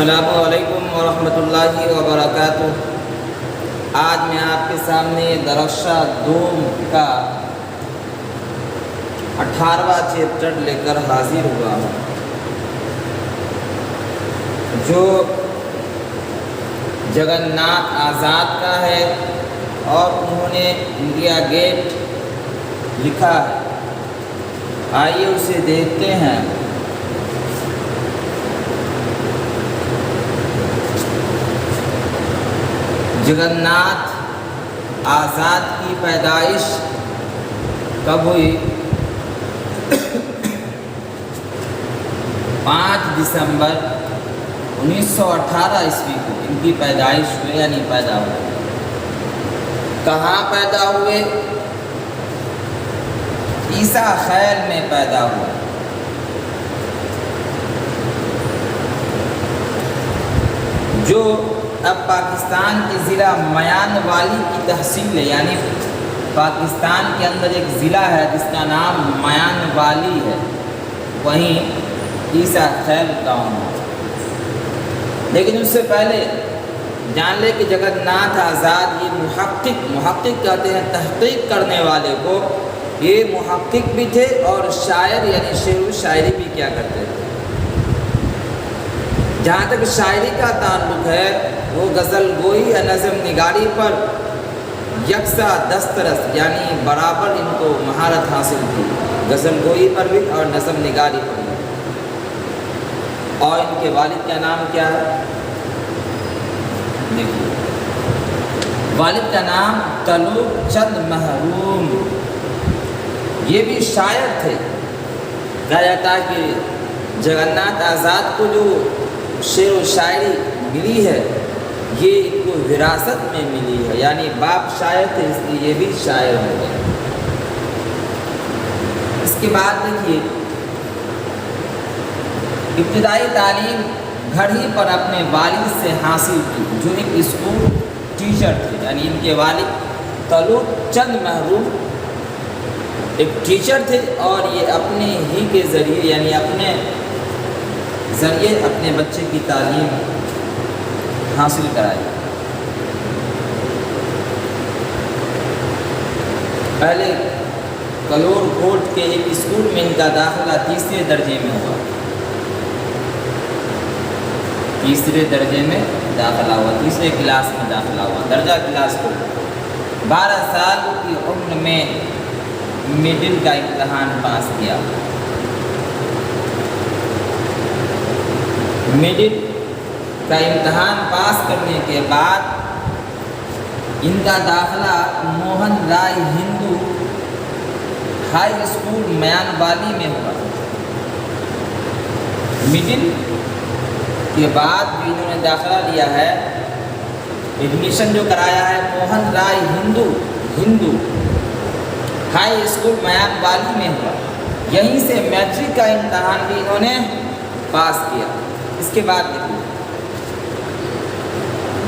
السلام علیکم ورحمۃ اللہ وبرکاتہ۔ آج میں آپ کے سامنے درخشہ دوم کا 18واں چیپٹر لے کر حاضر ہوا ہوں، جو جگن ناتھ آزاد کا ہے اور انہوں نے انڈیا گیٹ لکھا ہے۔ آئیے اسے دیکھتے ہیں۔ جگن ناتھ آزاد کی پیدائش کب ہوئی؟ 5 دسمبر 1918 عیسوی کو ان کی پیدائش ہوئی، یعنی پیدا ہوئے۔ کہاں پیدا ہوئے؟ عیسیٰ خیل میں پیدا ہوئے۔ جو اب پاکستان کے ضلع میان والی کی تحصیل ہے، یعنی پاکستان کے اندر ایک ضلع ہے جس کا نام میان والی ہے، وہیں عیسیٰ خیل گاؤں ہے۔ لیکن اس سے پہلے جان لے کہ جگن ناتھ آزاد یہ محقق کہتے ہیں تحقیق کرنے والے کو، یہ محقق بھی تھے اور شاعر یعنی شعر و شاعری بھی کیا کرتے تھے۔ جہاں تک شاعری کا تعلق ہے وہ غزل گوئی یا نظم نگاری پر یکساں دسترس یعنی برابر ان کو مہارت حاصل تھی، غزل گوئی پر بھی اور نظم نگاری پر بھی۔ اور ان کے والد کا نام کیا ہے؟ دیکھیے، والد کا نام طلوع چند محروم، یہ بھی شاعر تھے۔ کہا جاتا ہے کہ جگن ناتھ آزاد کو جو شعر و شاعری ملی ہے یہ ان کو وراثت میں ملی ہے، یعنی باپ شاعر تھے اس لیے یہ بھی شاعر ہو گئے۔ اس کے بعد دیکھیے، ابتدائی تعلیم گھر ہی پر اپنے والد سے حاصل کی، جو ایک اسکول ٹیچر تھے، یعنی ان کے والد طلوع چند محروم ایک ٹیچر تھے اور یہ اپنے ہی کے ذریعے یعنی اپنے ذریعے اپنے بچے کی تعلیم حاصل کرائی۔ پہلے کلور کوٹ کے ایک اسکول میں ان کا داخلہ تیسرے درجے میں ہوا، تیسرے درجے میں داخلہ ہوا، تیسرے کلاس میں داخلہ ہوا، درجہ کلاس کو 12 سال کی عمر میں مڈل کا امتحان پاس کیا۔ مڈل کا امتحان پاس کرنے کے بعد ان کا داخلہ موہن رائے ہندو ہائی اسکول میان والی میں ہوا۔ مڈل کے بعد جو انہوں نے داخلہ لیا ہے، ایڈمیشن جو کرایا ہے موہن رائے ہندو ہائی اسکول میان والی میں ہوا۔ یہیں سے میٹرک کا امتحان بھی انہوں نے پاس کیا۔ اس کے بعد دیکھیے،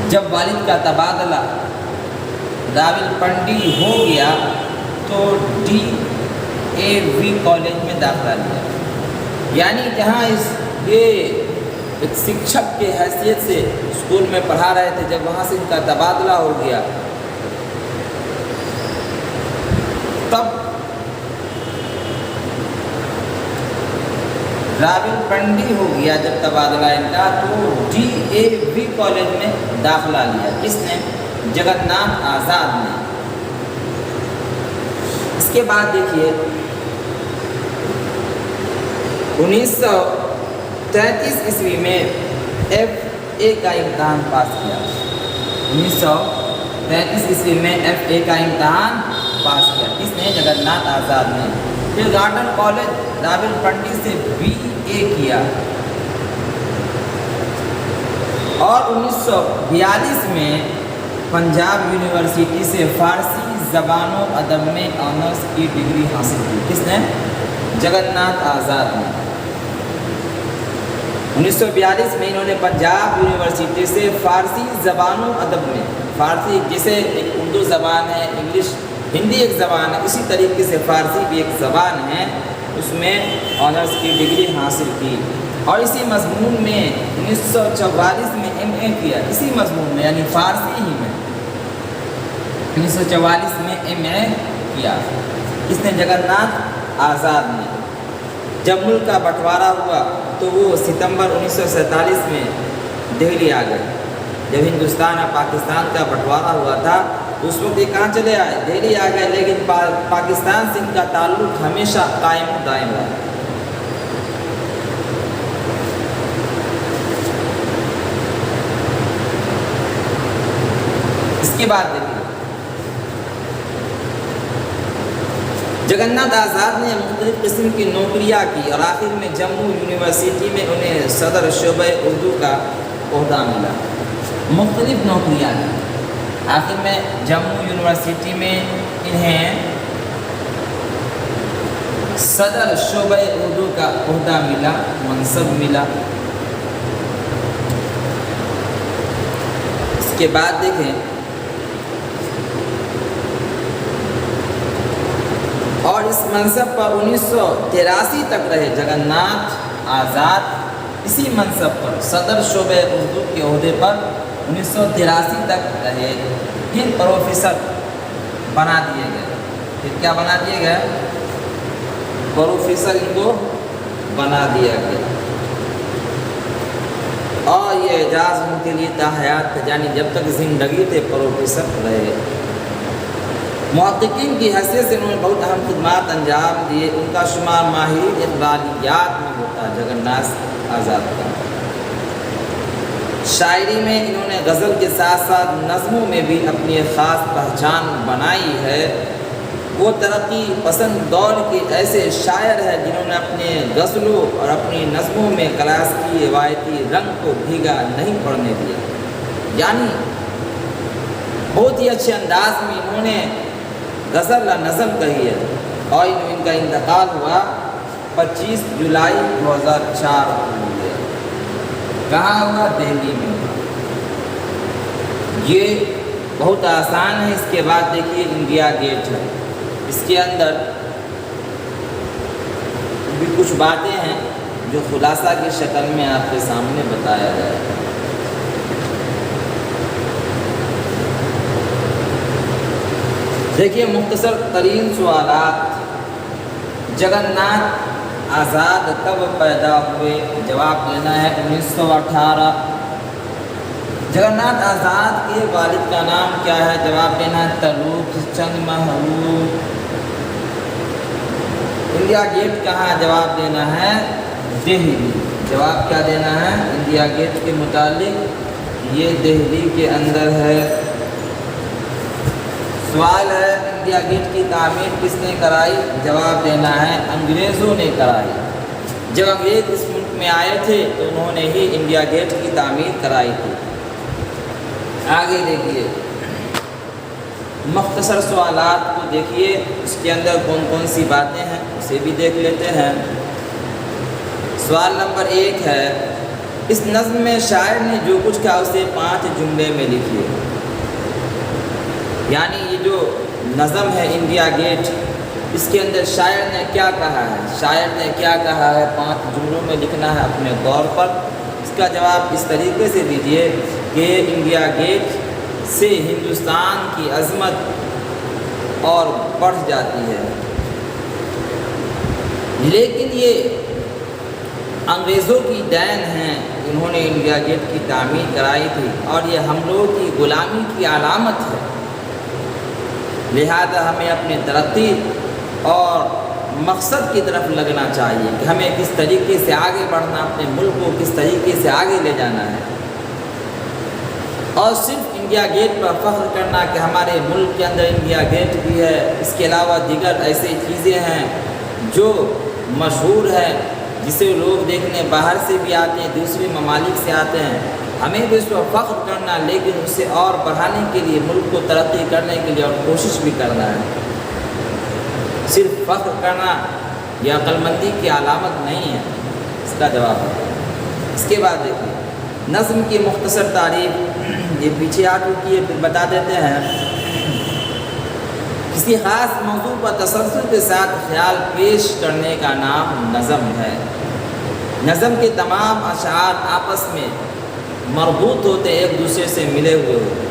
جب والد کا تبادلہ راولپنڈی ہو گیا تو DAV کالج میں داخلہ لیا، یعنی جہاں یہ ایک شکشک کے حیثیت سے اسکول میں پڑھا رہے تھے، جب وہاں سے ان کا تبادلہ ہو گیا تب راولپنڈی ہو گیا۔ جب تبادلہ ان کا تو DAV کالج میں داخلہ لیا۔ کس نے؟ جگن ناتھ آزاد نے۔ اس کے بعد دیکھیے 1933 عیسوی میں FA کا امتحان پاس کیا۔ 1933 عیسوی میں FA کا امتحان پاس کیا۔ کس نے؟ جگن ناتھ آزاد نے۔ پھر گارڈن کالج راولپنڈی سے BA کیا اور 1942 میں پنجاب یونیورسٹی سے فارسی زبان و ادب میں آنرس کی ڈگری حاصل کی۔ کس نے؟ جگن ناتھ آزاد نے۔ 1942 میں انہوں نے پنجاب یونیورسٹی سے فارسی زبان و ادب میں، فارسی جسے ایک اردو زبان ہے، انگلش ہندی ایک زبان ہے، اسی طریقے سے فارسی بھی ایک زبان ہے، اس میں آنرس کی ڈگری حاصل کی۔ اور اسی مضمون میں 1944 میں MA کیا، اسی مضمون میں یعنی فارسی ہی میں 1944 میں MA کیا اس نے جگن ناتھ آزاد نے۔ جب ملک کا بٹوارا ہوا تو وہ ستمبر 1947 میں دہلی آ گئے۔ جب ہندوستان اور پاکستان کا بٹوارا ہوا تھا اس وقت یہ کہاں چلے آئے؟ دہلی آ گئے، لیکن پاکستان سے ان کا تعلق ہمیشہ قائم و دائم رہا۔ اس کے بعد دیکھیے جگن ناتھ آزاد نے مختلف قسم کی نوکریاں کی اور آخر میں جموں یونیورسٹی میں انہیں صدر شعبہ اردو کا عہدہ ملا۔ مختلف نوکریاں کی، آخر میں جموں یونیورسٹی میں انہیں صدر شعبہ اردو کا عہدہ ملا، منصب ملا۔ اس کے بعد دیکھیں اور اس منصب پر 1983 تک رہے جگن ناتھ آزاد، اسی منصب پر صدر شعبہ اردو کے عہدے پر 1983 تک رہے۔ پھر پروفیسر بنا دیے گئے، پھر کیا بنا دیے گئے؟ پروفیسر ان کو بنا دیا گیا اور یہ اعزاز ان کے لیے تا حیات تھا، یعنی جب تک زندگی تھے پروفیسر رہے۔ محققین کی حیثیت سے انہوں نے بہت اہم خدمات انجام دیے۔ ان کا شمار ماہرین اقبالیات میں ہوتا ہے جگن ناتھ آزاد کا۔ شاعری میں انہوں نے غزل کے ساتھ ساتھ نظموں میں بھی اپنی ایک خاص پہچان بنائی ہے۔ وہ ترقی پسند دور کے ایسے شاعر ہیں جنہوں نے اپنے غزلوں اور اپنی نظموں میں کلاسیکی روایتی رنگ کو بھیگا نہیں پڑنے دیا، یعنی بہت ہی اچھے انداز میں انہوں نے غزل و نظم کہی ہے۔ اور ان کا انتقال ہوا 25 جولائی 2004 کو ہوئے۔ کہاں ہوا؟ دہلی میں ہوا۔ یہ بہت آسان ہے۔ اس کے بعد دیکھیے انڈیا گیٹ ہے، اس کے اندر بھی کچھ باتیں ہیں جو خلاصہ کی شکل میں آپ کے سامنے بتایا جائے۔ دیکھیے مختصر ترین سوالات، جگن ناتھ آزاد کب پیدا ہوئے؟ جواب دینا ہے 1918۔ جگن ناتھ آزاد کے والد کا نام کیا ہے؟ جواب دینا ہے تلوک چند محروب۔ انڈیا گیٹ کہاں ہے؟ جواب دینا ہے دہلی۔ جواب کیا دینا ہے؟ انڈیا گیٹ کے متعلق یہ دہلی کے اندر ہے۔ سوال ہے انڈیا گیٹ کی تعمیر کس نے کرائی؟ جواب دینا ہے انگریزوں نے کرائی۔ جب انگریز اس ملک میں آئے تھے تو انہوں نے ہی انڈیا گیٹ کی تعمیر کرائی تھی۔ آگے دیکھیے مختصر سوالات کو دیکھیے، اس کے اندر کون کون سی باتیں ہیں اسے بھی دیکھ لیتے ہیں۔ سوال نمبر 1 ہے اس نظم میں شاعر نے جو کچھ کہا اسے 5 جملے میں لکھیے۔ یعنی یہ جو نظم ہے انڈیا گیٹ، اس کے اندر شاعر نے کیا کہا ہے؟ شاعر نے کیا کہا ہے 5 جملوں میں لکھنا ہے اپنے طور پر۔ اس کا جواب اس طریقے سے دیجیے کہ انڈیا گیٹ سے ہندوستان کی عظمت اور بڑھ جاتی ہے، لیکن یہ انگریزوں کی دین ہیں، انہوں نے انڈیا گیٹ کی تعمیر کرائی تھی اور یہ ہم لوگوں کی غلامی کی علامت ہے۔ لہذا ہمیں اپنی ترقی اور مقصد کی طرف لگنا چاہیے کہ ہمیں کس طریقے سے آگے بڑھنا، اپنے ملک کو کس طریقے سے آگے لے جانا ہے، اور صرف انڈیا گیٹ پر فخر کرنا کہ ہمارے ملک کے اندر انڈیا گیٹ بھی ہے۔ اس کے علاوہ دیگر ایسی چیزیں ہیں جو مشہور ہیں، جسے لوگ دیکھنے باہر سے بھی آتے ہیں، دوسرے ممالک سے آتے ہیں۔ ہمیں بھی اس پر فخر کرنا، لیکن اسے اور بڑھانے کے لیے، ملک کو ترقی کرنے کے لیے اور کوشش بھی کرنا ہے۔ صرف فخر کرنا یہ عقل مندی کی علامت نہیں ہے، اس کا جواب ہے۔ اس کے بعد دیکھیے نظم کی مختصر تعریف، یہ پیچھے آ چکی ہے، پھر بتا دیتے ہیں۔ کسی خاص موضوع پر تسلسل کے ساتھ خیال پیش کرنے کا نام نظم ہے۔ نظم کے تمام اشعار آپس میں مربوط ہوتے، ایک دوسرے سے ملے ہوئے ہوتے۔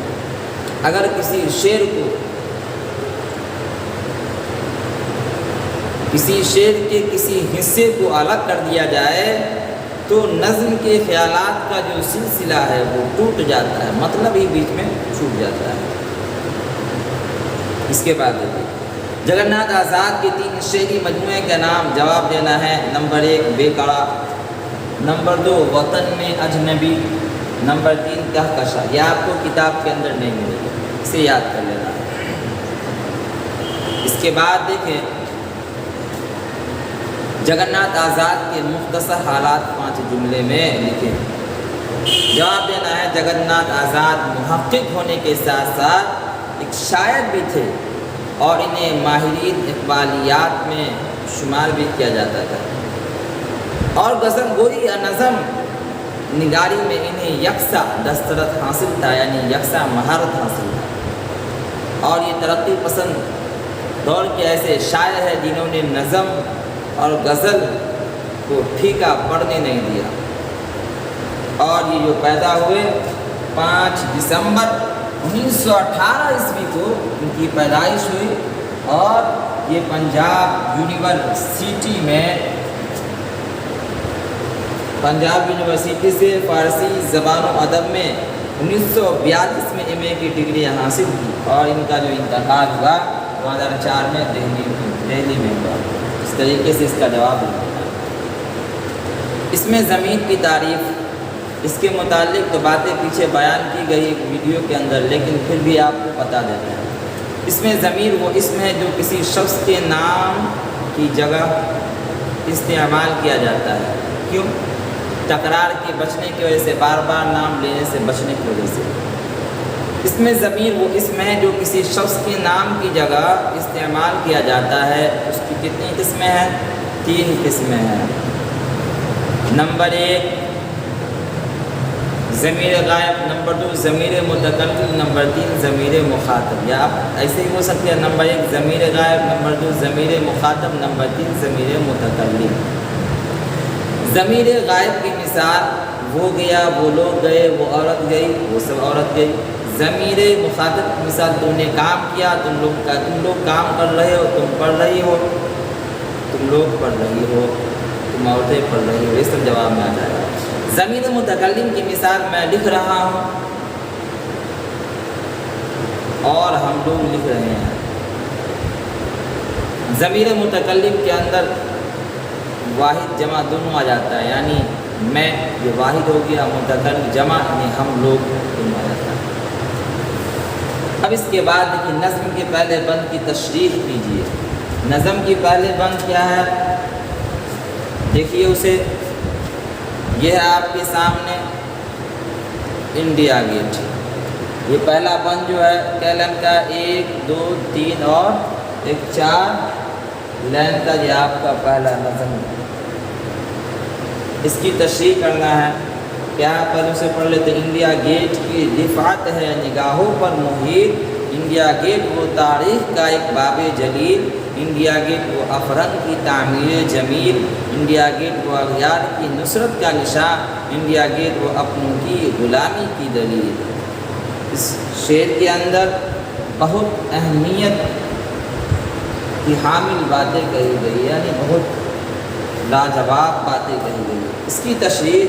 اگر کسی شعر کے کسی حصے کو الگ کر دیا جائے تو نظم کے خیالات کا جو سلسلہ ہے وہ ٹوٹ جاتا ہے، مطلب ہی بیچ میں چھوٹ جاتا ہے۔ اس کے بعد دیکھیے جگناتھ آزاد کے 3 شعری مجموعے کا نام جواب دینا ہے۔ نمبر 1 بے قرار، نمبر 2 وطن میں اجنبی، نمبر 3 کہکشاں۔ یہ آپ کو کتاب کے اندر نہیں ملے گا، اسے یاد کر لینا۔ اس کے بعد دیکھیں جگناتھ آزاد کے مختصر حالات 5 جملے میں لکھیں۔ جواب دینا ہے جگناتھ آزاد محقق ہونے کے ساتھ ساتھ ایک شاعر بھی تھے اور انہیں ماہرین اقبالیات میں شمار بھی کیا جاتا تھا، اور غزل گوئی یا نظم نگاری میں انہیں یکساں دسترس حاصل تھا، یعنی یکساں مہارت حاصل تھا، اور یہ ترقی پسند دور کے ایسے شاعر ہیں جنہوں نے نظم اور غزل کو پھیکا پڑنے نہیں دیا، اور یہ جو پیدا ہوئے 5 دسمبر 1918 عیسوی کو ان کی پیدائش ہوئی، اور یہ پنجاب یونیورسٹی سے فارسی زبان و ادب میں 1942 میں ایم اے کی ڈگری حاصل کی، اور ان کا جو انتقال ہوا 2004 میں دہلی میں ہوا۔ اس طریقے سے اس کا جواب ہے۔ اس میں زمین کی تعریف، اس کے متعلق تو باتیں پیچھے بیان کی گئی ایک ویڈیو کے اندر، لیکن پھر بھی آپ کو بتا دیتے ہیں۔ اس میں ضمیر وہ اسم ہے جو کسی شخص کے نام کی جگہ استعمال کیا جاتا ہے۔ کیوں؟ تکرار کے بچنے کی وجہ سے، بار بار نام لینے سے بچنے کی وجہ سے۔ اس میں ضمیر وہ اسم ہے جو کسی شخص کے نام کی جگہ استعمال کیا جاتا ہے۔ اس کی کتنی قسمیں ہیں؟ 3 قسمیں ہیں۔ نمبر 1 ضمیر غائب، نمبر 2 ضمیر متکلم، نمبر 3 ضمیر مخاطب۔ یا آپ ایسے ہی ہو سکتے ہیں، نمبر 1 ضمیر غائب، نمبر 2 ضمیر مخاطب، نمبر 3 ضمیر متکلم۔ ضمیر غائب کی مثال وہ گیا، وہ لوگ گئے، وہ عورت گئی، وہ سب عورت گئی۔ ضمیر مخاطب کی مثال تم نے کام کیا، تم لوگ کام کر رہے ہو، تم پڑھ رہی ہو، تم لوگ پڑھ رہی ہو، تم عورتیں پڑھ رہی ہو، یہ سب جواب میں آ جائے گا۔ ضمیر متکلم کی مثال میں لکھ رہا ہوں اور ہم لوگ لکھ رہے ہیں۔ ضمیر متکلم کے اندر واحد جمع دونوں آ جاتا ہے، یعنی میں یہ واحد ہو گیا، متکلم جمع یعنی ہم لوگ دونوں آ جاتا ہے۔ اب اس کے بعد دیکھیے نظم کے پہلے بند کی تشریح کیجیے۔ نظم کی پہلے بند کیا ہے؟ دیکھیے اسے، یہ ہے آپ کے سامنے انڈیا گیٹ۔ یہ پہلا بند جو ہے کیا لائن کا؟ 1 2 3 اور 4 لائن کا، یہ آپ کا پہلا نظم ہے۔ اس کی تشریح کرنا ہے، کیا پہلے سے پڑھ لیتے۔ انڈیا گیٹ کی رفعت ہے نگاہوں پر محیط، انڈیا گیٹ وہ تاریخ کا ایک باب جلیل، انڈیا گیٹ وہ افرنگ کی تعمیر جمیل، انڈیا گیٹ وہ اغیار کی نصرت کا نشان، انڈیا گیٹ وہ اپنوں کی غلامی کی دلیل۔ اس شعر کے اندر بہت اہمیت کی حامل باتیں کہی گئی، یعنی بہت لاجواب باتیں کہی گئی۔ اس کی تشریح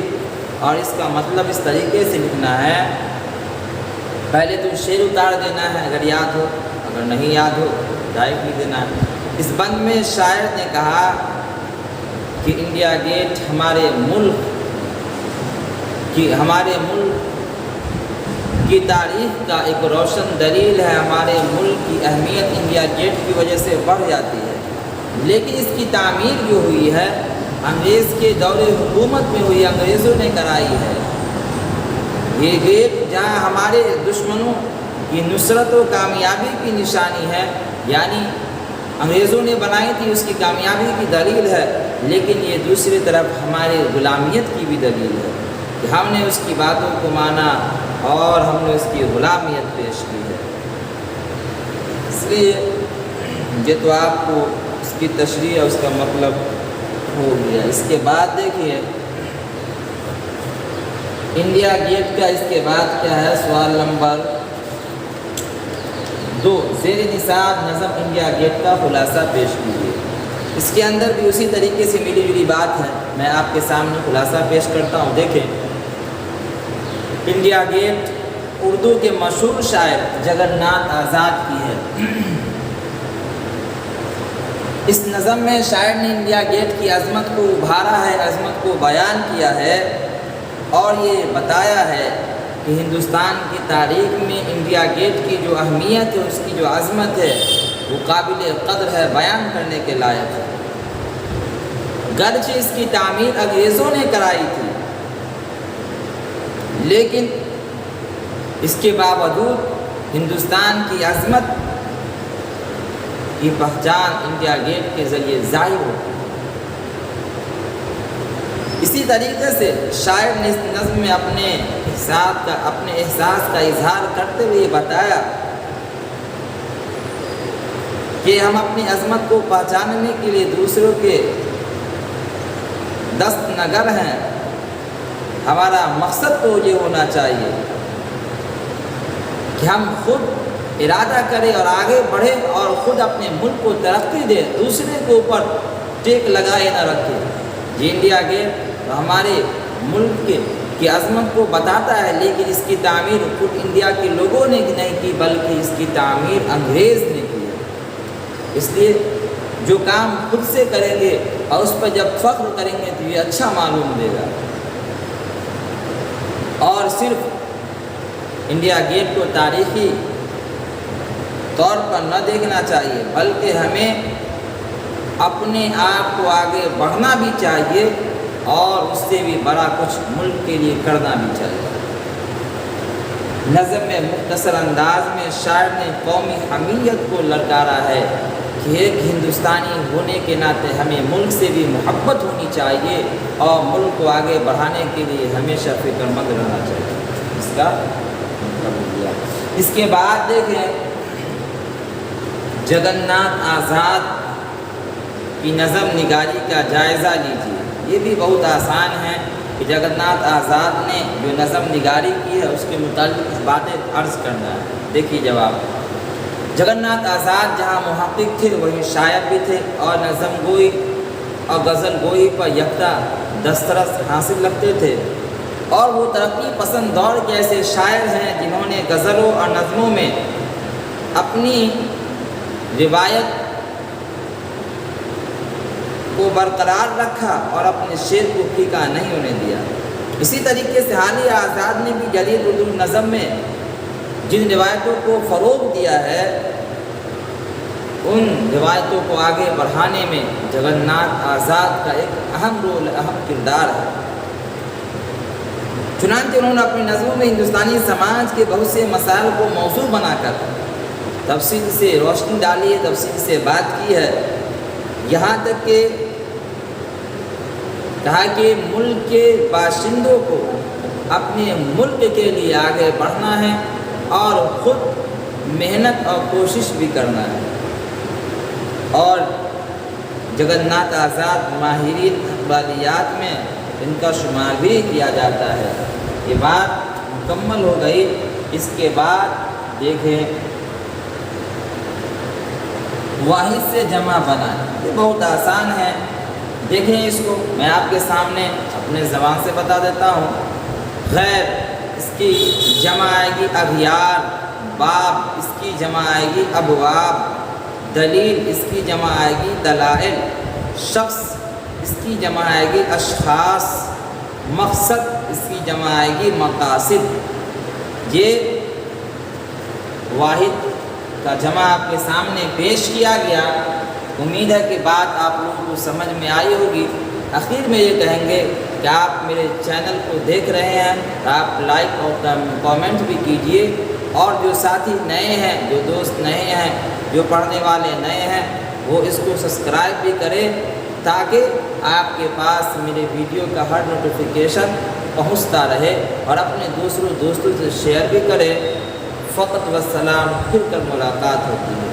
اور اس کا مطلب اس طریقے سے لکھنا ہے، پہلے تو شعر اتار دینا ہے اگر یاد ہو، اگر نہیں یاد ہو ڈائریکٹ لکھ دینا ہے۔ اس بند میں شاعر نے کہا کہ انڈیا گیٹ ہمارے ملک کی تاریخ کا ایک روشن دلیل ہے، ہمارے ملک کی اہمیت انڈیا گیٹ کی وجہ سے بڑھ جاتی ہے، لیکن اس کی تعمیر جو ہوئی ہے انگریز کے دور حکومت میں ہوئی، انگریزوں نے کرائی ہے۔ یہ گیٹ جہاں ہمارے دشمنوں کی نصرت و کامیابی کی نشانی ہے، یعنی انگریزوں نے بنائی تھی، اس کی کامیابی کی دلیل ہے، لیکن یہ دوسری طرف ہمارے غلامیت کی بھی دلیل ہے کہ ہم نے اس کی باتوں کو مانا اور ہم نے اس کی غلامیت پیش کی ہے۔ اس لیے یہ تو آپ کو اس کی تشریح اور اس کا مطلب ہو گیا۔ اس کے بعد دیکھیے انڈیا گیٹ کا اس کے بعد کیا ہے؟ سوال نمبر 2، زیر نصاب نظم انڈیا گیٹ کا خلاصہ پیش کیجیے۔ اس کے اندر بھی اسی طریقے سے ملی جلی بات ہے، میں آپ کے سامنے خلاصہ پیش کرتا ہوں۔ دیکھیں، انڈیا گیٹ اردو کے مشہور شاعر جگن ناتھ آزاد کی ہے۔ اس نظم میں شاعر نے انڈیا گیٹ کی عظمت کو ابھارا ہے، عظمت کو بیان کیا ہے اور یہ بتایا ہے کہ ہندوستان کی تاریخ میں انڈیا گیٹ کی جو اہمیت ہے، اس کی جو عظمت ہے، وہ قابل قدر ہے، بیان کرنے کے لائق ہے۔ گرچہ اس کی تعمیر انگریزوں نے کرائی تھی، لیکن اس کے باوجود ہندوستان کی عظمت کی پہچان انڈیا گیٹ کے ذریعے ظاہر ہوتی ہے۔ اسی طریقے سے شاعر نے اس نظم میں اپنے احساس کا اظہار کرتے ہوئے بتایا کہ ہم اپنی عظمت کو پہچاننے کے لیے دوسروں کے دست نگر ہیں۔ ہمارا مقصد تو یہ ہونا چاہیے کہ ہم خود ارادہ کریں اور آگے بڑھیں اور خود اپنے ملک کو ترقی دیں، دوسرے کے اوپر ٹیک لگائے نہ رکھیں۔ یہ انڈیا گیٹ ہمارے ملک کی عظمت کو بتاتا ہے، لیکن اس کی تعمیر خود انڈیا کے لوگوں نے نہیں کی، بلکہ اس کی تعمیر انگریز نے کی ہے۔ اس لیے جو کام خود سے کریں گے اور اس پر جب فخر کریں گے تو یہ اچھا معلوم دے گا۔ اور صرف انڈیا گیٹ کو تاریخی طور پر نہ دیکھنا چاہیے، بلکہ ہمیں اپنے آپ کو آگے بڑھنا بھی چاہیے اور اس سے بھی بڑا کچھ ملک کے لیے کرنا بھی چاہیے۔ نظم میں مختصر انداز میں شاعر نے قومی حمیت کو للکارا ہے کہ ایک ہندوستانی ہونے کے ناطے ہمیں ملک سے بھی محبت ہونی چاہیے اور ملک کو آگے بڑھانے کے لیے ہمیشہ فکر مند رہنا چاہیے۔ اس کا مطلب دیا۔ اس کے بعد دیکھیں، جگن ناتھ آزاد کی نظم نگاری کا جائزہ لیجیے۔ یہ بھی بہت آسان ہے کہ جگن ناتھ آزاد نے جو نظم نگاری کی ہے اس کے متعلق باتیں عرض کرنا ہے۔ دیکھیے جواب، جگن ناتھ آزاد جہاں محقق تھے وہیں شاعر بھی تھے اور نظم گوئی اور غزل گوئی پر یکتا دسترس حاصل رکھتے تھے، اور وہ ترقی پسند دور کے ایسے شاعر ہیں جنہوں نے غزلوں اور نظموں میں اپنی روایت کو برقرار رکھا اور اپنے شعر کو پھیکا نہیں ہونے دیا۔ اسی طریقے سے حالیہ آزاد نے بھی جلیل اردو نظم میں جن روایتوں کو فروغ دیا ہے، ان روایتوں کو آگے بڑھانے میں جگن ناتھ آزاد کا ایک اہم رول، اہم کردار ہے۔ چنانچہ انہوں نے اپنی نظموں میں ہندوستانی سماج کے بہت سے مسائل کو موضوع بنا کر تفصیل سے روشنی ڈالی ہے، تفصیل سے بات کی ہے، یہاں تک کہ کہا کہ ملک کے باشندوں کو اپنے ملک کے لیے آگے بڑھنا ہے اور خود محنت اور کوشش بھی کرنا ہے۔ اور جگن ناتھ آزاد ماہرین اقبالیات میں ان کا شمار بھی کیا جاتا ہے۔ یہ بات مکمل ہو گئی۔ اس کے بعد دیکھیں، واحد سے جمع بنائیں۔ یہ بہت آسان ہے، دیکھیں اس کو میں آپ کے سامنے اپنے زبان سے بتا دیتا ہوں۔ غیر اس کی جمع آئے گی اغیار، باب اس کی جمع آئے گی ابواب، دلیل اس کی جمع آئے گی دلائل، شخص اس کی جمع آئے گی اشخاص، مقصد اس کی جمع آئے گی مقاصد۔ یہ واحد کا جمع آپ کے سامنے پیش کیا گیا۔ امید ہے کہ بات آپ لوگوں کو سمجھ میں آئی ہوگی۔ آخر میں یہ کہیں گے کہ آپ میرے چینل کو دیکھ رہے ہیں، آپ لائک اور کامنٹ بھی کیجئے، اور جو ساتھی نئے ہیں، جو دوست نئے ہیں، جو پڑھنے والے نئے ہیں، وہ اس کو سبسکرائب بھی کریں تاکہ آپ کے پاس میرے ویڈیو کا ہر نوٹیفیکیشن پہنچتا رہے، اور اپنے دوستوں سے شیئر بھی کریں۔ فقط والسلام، پھر کل ملاقات ہوتی ہے۔